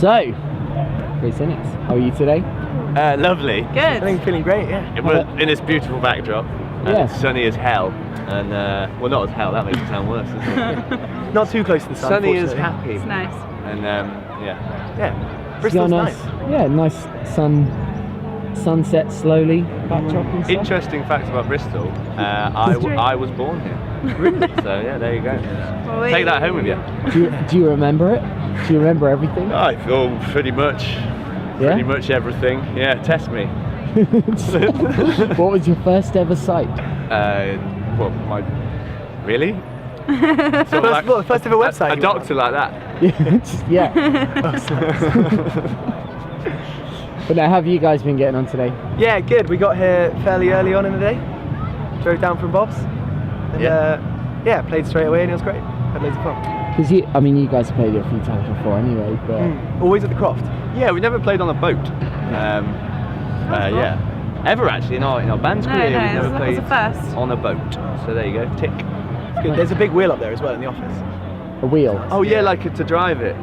So, Great Cynics, how are you today? Lovely. Good. I think feeling great, yeah. We're in this beautiful backdrop. Yeah. It's sunny as hell. And, well, not as hell, that makes it sound worse, doesn't it? Not too close to the sun. Sunny as fortunately. happy. It's nice. And, yeah. Yeah. Bristol's nice. Yeah, nice sunset slowly, backdrop and stuff. Interesting fact about Bristol, I was born here. Really? So, yeah, there you go. Well, Take that home with you. Do you remember it? Do you remember everything? I feel pretty much everything. Yeah, test me. What was your first ever sight? Really? Sort of like First ever website. A doctor like that. Yeah. But now, how have you guys been getting on today? Yeah, good. We got here fairly early on in the day. Drove down from Bob's. And, yeah, played straight away and it was great. Had loads of fun. Because you guys have played it a few times before anyway, but... Always at the Croft. Yeah, we never played on a boat. Yeah. Ever actually in our band's career, we've never played on a boat. So there you go, tick. It's good. There's a big wheel up there as well in the office. A wheel? Oh yeah, like to drive it.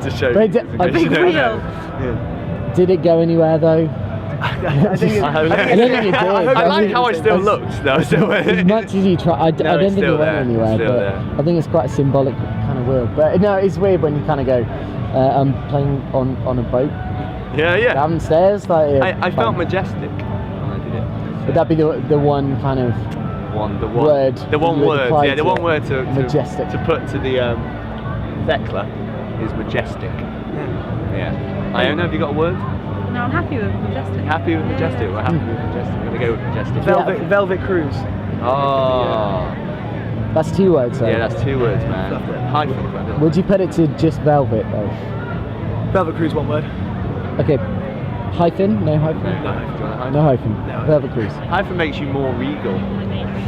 To show you. A big wheel. Yeah. Did it go anywhere though? I think I don't think it did. I like how I still looked. No, as much as you try, I don't think it went anywhere. But I think it's quite a symbolic kind of wheel. But no, it's weird when you kind of go, I'm playing on a boat. Yeah. Downstairs, like I felt majestic when I did it. Would that be the one kind of word? The one word. Yeah, the one word to majestic. to put to the Thekla is majestic. Yeah. Iona, have you got a word? No, I'm happy with Majestic. Happy with Majestic? We're happy with Majestic. We're going to go with Majestic. Velvet Cruise. Oh. That's 2 words though. Yeah, that's 2 words, man. Hyphen. Would you put it to just Velvet though? Velvet Cruise, 1 word. Okay. Hyphen? No hyphen? No hyphen. Do you want a hyphen? No hyphen. No. Velvet Cruise. Hyphen makes you more regal.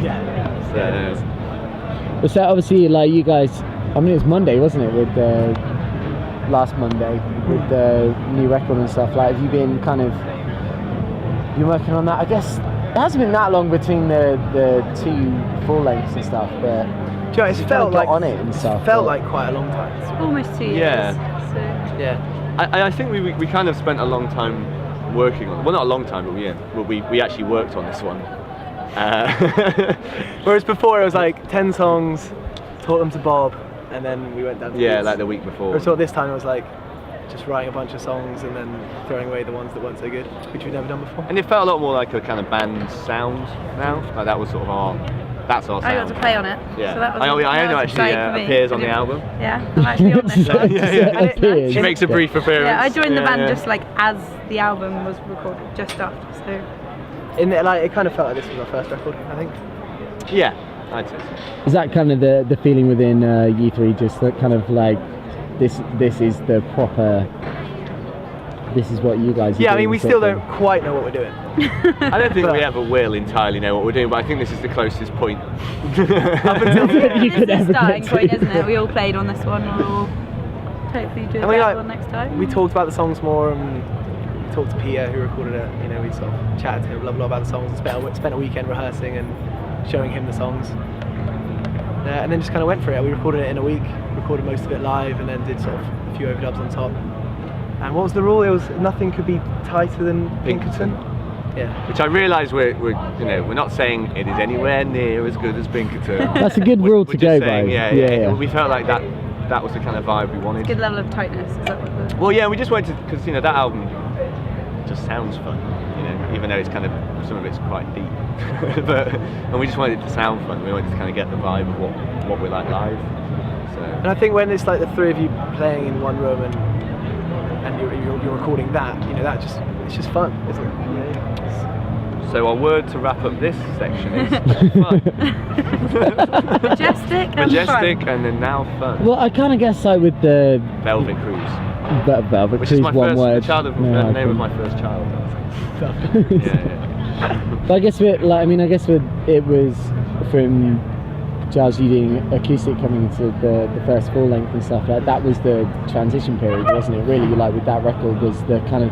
Yeah. So obviously, like you guys, I mean, it was Monday, wasn't it? With last Monday with the new record and stuff. Like, have you been kind of working on that? I guess it hasn't been that long between the 2 full lengths and stuff, but Do you know, it's felt like on it and stuff. Felt like quite a long time. It's almost 2 years. Yeah. So. Yeah. I think we kind of spent a long time working on it. Well, not a long time, but we actually worked on this one. Whereas before it was like 10 songs, taught them to Bob, and then we went down to Leeds. Like the week before. So this time it was like just writing a bunch of songs and then throwing away the ones that weren't so good, which we'd never done before. And it felt a lot more like a kind of band sound now. Like that was sort of that's our sound. I got to play on it. Yeah. So that was Iona actually appears on the album. Yeah, I'm actually on this. Appears. She makes a brief appearance. Yeah, I joined the band just like as the album was recorded, just after. So. It kind of felt like this was our first record, I think. Yeah, I'd say so. Is that kind of the feeling within you three? Just that kind of like this is the proper. This is what you guys are doing. I mean, we still don't quite know what we're doing. I don't think we ever will entirely know what we're doing, but I think this is the closest point. Up until you could This is ever the starting get point, to. isn't it? We all played on this one. We'll hopefully do a better one next time. We talked about the songs more, and we talked to Pia, who recorded it. You know, we sort of chatted to him blah blah about the songs, and spent a weekend rehearsing and showing him the songs. And then just kind of went for it. We recorded it in a week, recorded most of it live, and then did sort of a few overdubs on top. And what was the rule? It was nothing could be tighter than Pinkerton. Yeah. Which I realise we're not saying it is anywhere near as good as Pinkerton. That's a good rule to go by. Yeah. We felt like that was the kind of vibe we wanted. Good level of tightness. Is that what the... Well, yeah, we just wanted to, because that album just sounds fun. Even though it's kind of some of it's quite deep, and we just wanted it to sound fun. We wanted to kind of get the vibe of what we like live. So. And I think when it's like the 3 of you playing in one room and you're recording that, it's just fun, isn't it? Yeah. So our word to wrap up this section is fun. Majestic and then now fun. Well, I kind of guess so with the Velvet Cruise. Velvet Which Cruise, is my one first, word. the name of my first child. Yeah. But I guess it was from Giles, you doing acoustic coming into the first full length and stuff like that was the transition period, wasn't it? Really, like with that record was the kind of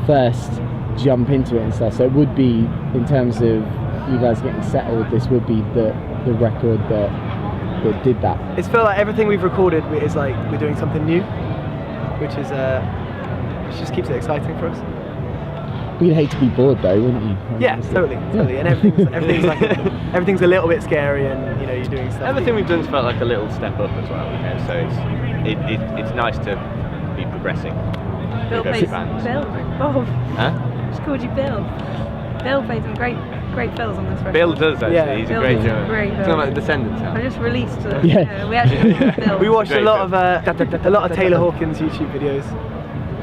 first jump into it and stuff. So it would be, in terms of you guys getting settled, this would be the record that did that. It's felt like everything we've recorded is like we're doing something new. which just keeps it exciting for us. You'd hate to be bored though, wouldn't you? Yeah, totally. And everything's a little bit scary, and you know, you're doing stuff. Everything we've done's felt like a little step up as well, you know. So it's nice to be progressing. Bill with plays every band. Bill. Bob. Huh? Just called you Bill. Bill plays some great fills on this record. Bill does actually. Yeah. He's Bill a great does drummer. great Talking drummer. about the Descendants I album. just released it. Yeah. We actually Bill. We watched a Great lot of Taylor Hawkins YouTube videos,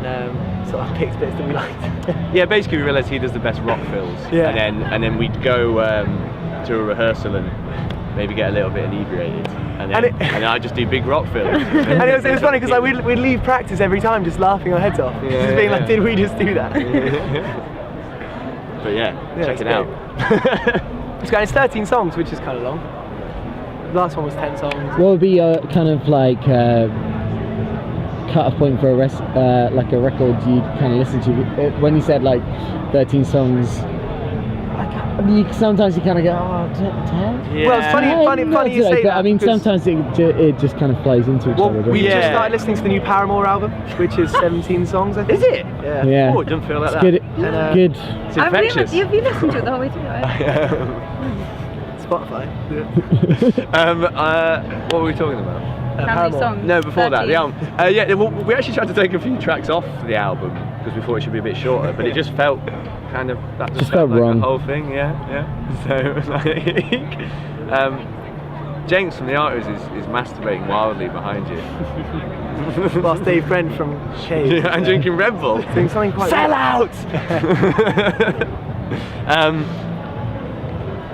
and sort of picked bits that we liked. Yeah, basically we realised he does the best rock fills. Yeah. And then we'd go to a rehearsal and maybe get a little bit inebriated. And then I just do big rock fills. And it was funny because like we'd leave practice every time just laughing our heads off, just being like, did we just do that? But yeah, check it's it out. It's 13 songs, which is kind of long. The last one was 10 songs. What would be your kind of like cut-off point for like a record you kind of listen to? When you said like 13 songs, I mean, sometimes you kind of go, oh, 10? Yeah. Well, it's funny you say but that. I mean, because- sometimes it just kind of flows into each other. We doesn't just it? started listening to the new Paramore album, which is 17 songs, I think. Is it? Yeah. Yeah. Oh, it doesn't feel like It's that. good. And, Good. It's infectious. Have you listened to it the whole way through? Spotify. What were we talking about? How many Paramore. songs? No, before that, 13. the album. Yeah, well, we actually tried to take a few tracks off the album because we thought it should be a bit shorter, but it just felt kind of Just felt like wrong. the whole thing. Yeah. So like, Jenks from the Arters is masturbating wildly behind you. Whilst Dave Brent from Cave. I'm drinking Red Bull. Doing something quite Sell out.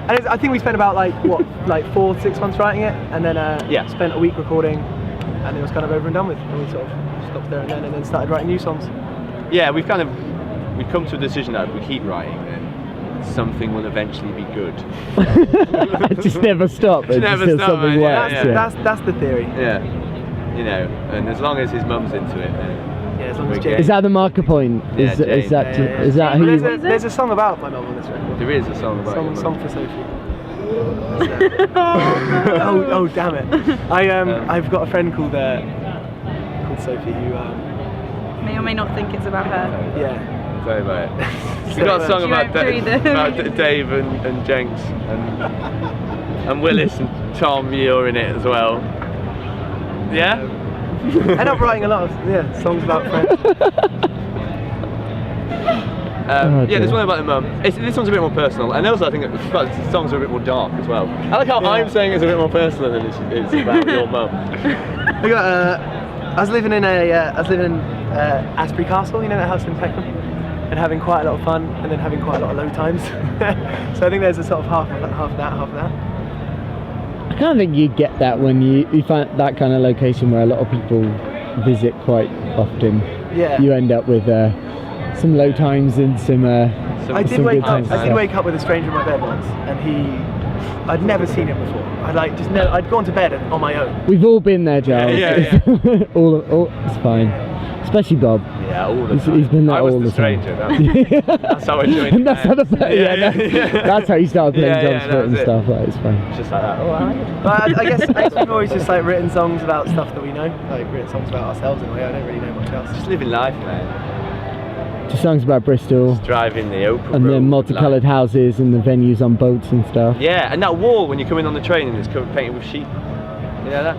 And I think we spent about like 4 to 6 months writing it, and then spent a week recording, and it was kind of over and done with. And we sort of stopped there and then started writing new songs. Yeah, we've come to a decision that if we keep writing, then something will eventually be good. Just never stop. Just never until stop, something man, works. yeah. That's the theory. Yeah, you know, and as long as his mum's into it, then Yeah, as long we're as good. Jane. Is that the marker point? Yeah, Is Jane. that Yeah. is that But who? there's a song about my mum on this record. There is a song about your Song mum. for Sophie. oh damn it! I've got a friend called Sophie who May or may not think it's about her. Tell me about it. We've got a song She about, won't read it. about Dave and Jenks and Willis and Tom. You're in it as well. Yeah. end up writing a lot of songs about friends. Yeah, there's one about the mum. This one's a bit more personal, and also I think the songs are a bit more dark as well. I like how I'm saying it's a bit more personal than it's about your mum. I was living in Asprey Castle, you know, that house in Peckham, and having quite a lot of fun, and then having quite a lot of low times. So I think there's a sort of half that. I kind of think you get that when you find that kind of location where a lot of people visit quite often. Yeah. You end up with some low times and some. I did some wake good up. times I as did well. wake up with a stranger in my bed once, and I'd never seen him before. I'd gone to bed on my own. We've all been there, Giles. Yeah. all, it's fine. Especially Bob. Yeah, all the He's- time. he's been there I was all the the time. stranger. That's how I joined. And that's how the that's how you started playing Yeah, drums that for it was and it. stuff. Like, it's fine. It's just like that. Oh, But I guess we've always just like written songs about stuff that we know, like written songs about ourselves in a way. I don't really know much else. just living life, man. Just songs about Bristol Just driving the open and road the of multicoloured life. houses and the venues on boats and stuff. Yeah, and that wall when you come in on the train and it's covered painted with sheep. You know that?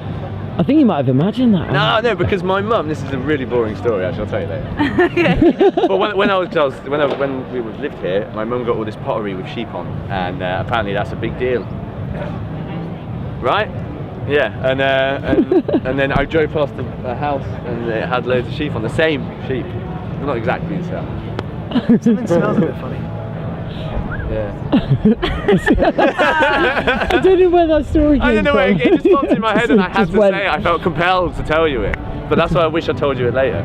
I think you might have imagined that. No, because my mum. This is a really boring story. Actually, I'll tell you later. But when we lived here, my mum got all this pottery with sheep on, and apparently that's a big deal. Right? Yeah, and then I drove past a house and it had loads of sheep on, the same sheep. Not exactly the same. Something smells a bit funny. Yeah. I don't know where that story came I don't know where from. it just popped in my head and I had Just to went- say it. I felt compelled to tell you it. But that's why I wish I told you it later.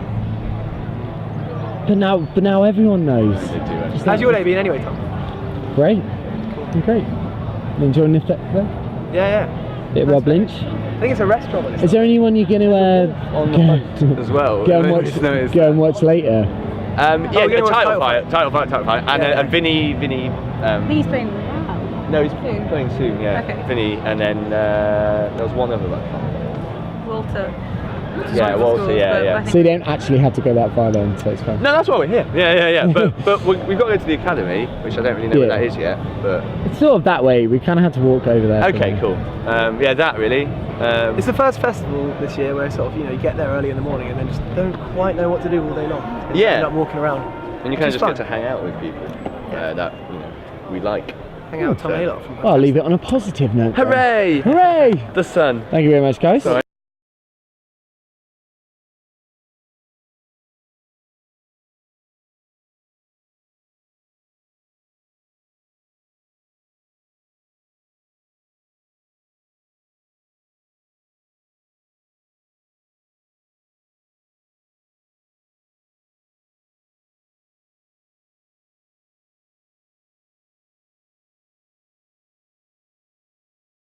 But now everyone knows. They do, actually. How's your day been anyway, Tom? Great. Great. Enjoying the though? Yeah. Bit of Rob Lynch. I think it's a restaurant. Is there anyone you're going to On the boat as well. go and watch? It's noticed Go that. and watch later. Yeah, we're gonna watch Title Fight, and Yeah. and Vinny. He's playing now. No, he's Soon. playing soon. Yeah, Okay. Vinny, and then there was one other. Like, Walter. Yeah, well, schools, so yeah, but yeah. I think So you don't actually have to go that far then, so it's fine. No, that's why we're here. Yeah. but we've got to go to the academy, which I don't really know where Yeah. that is yet. But It's sort of that way. We kind of had to walk over there. okay, cool. Yeah, that really. It's the first festival this year where sort of, you get there early in the morning and then just don't quite know what to do all day long. And just Yeah. end up walking around. And you kind of Which just is get to hang out with people that we like. Hang out with Tom So- Aylott from Well, I'll leave it on a positive note. then. Hooray! Hooray! The sun. Thank you very much, guys. Sorry.